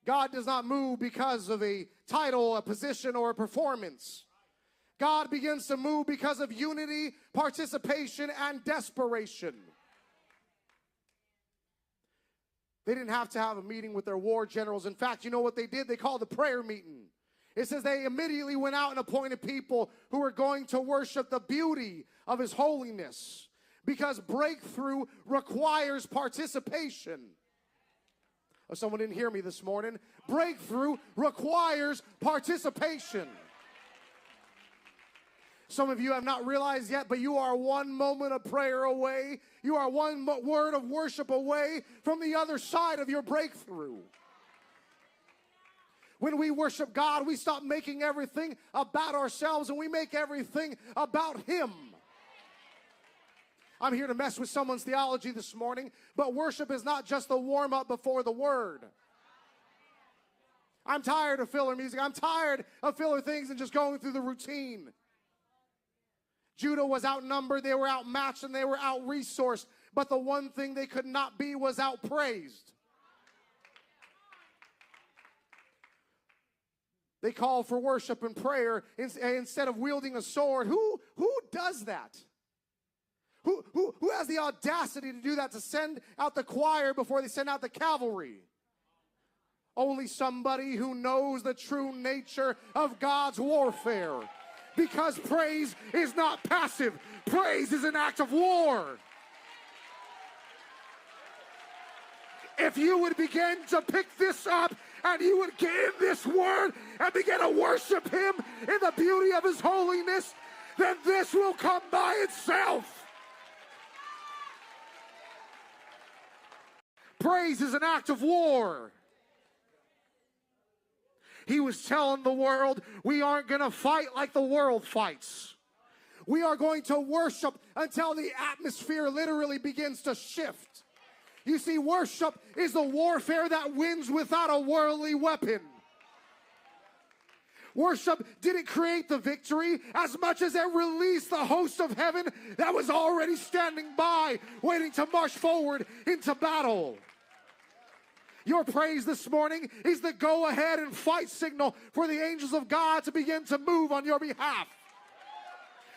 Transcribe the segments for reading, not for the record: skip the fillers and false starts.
God does not move because of a title, a position, or a performance. God begins to move because of unity, participation, and desperation. They didn't have to have a meeting with their war generals. In fact, you know what they did? They called a prayer meeting. It says they immediately went out and appointed people who were going to worship the beauty of his holiness, because breakthrough requires participation. Oh, someone didn't hear me this morning. Breakthrough requires participation. Some of you have not realized yet, but you are one moment of prayer away. You are one word of worship away from the other side of your breakthrough. When we worship God, we stop making everything about ourselves and we make everything about Him. I'm here to mess with someone's theology this morning, but worship is not just the warm-up before the word. I'm tired of filler music. I'm tired of filler things and just going through the routine. Judah was outnumbered, they were outmatched, and they were out-resourced. But the one thing they could not be was outpraised. They called for worship and prayer instead of wielding a sword. Who does that? Who has the audacity to do that, to send out the choir before they send out the cavalry? Only somebody who knows the true nature of God's warfare. Because praise is not passive. Praise is an act of war. If you would begin to pick this up and you would get in this word and begin to worship Him in the beauty of His holiness, then this will come by itself. Praise is an act of war. He was telling the world, we aren't going to fight like the world fights. We are going to worship until the atmosphere literally begins to shift. You see, worship is the warfare that wins without a worldly weapon. Worship didn't create the victory as much as it released the host of heaven that was already standing by, waiting to march forward into battle. Your praise this morning is the go ahead and fight signal for the angels of God to begin to move on your behalf.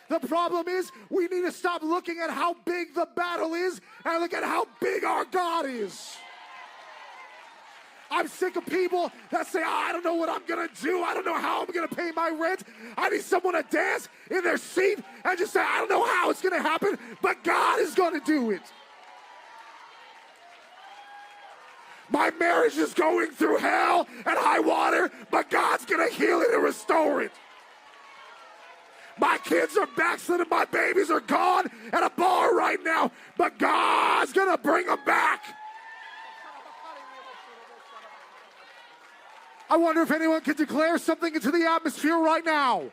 The problem is we need to stop looking at how big the battle is and look at how big our God is. I'm sick of people that say, I don't know what I'm going to do. I don't know how I'm going to pay my rent. I need someone to dance in their seat and just say, I don't know how it's going to happen, but God is going to do it. My marriage is going through hell and high water, but God's going to heal it and restore it. My kids are backslidden, my babies are gone at a bar right now, but God's going to bring them back. I wonder if anyone can declare something into the atmosphere right now.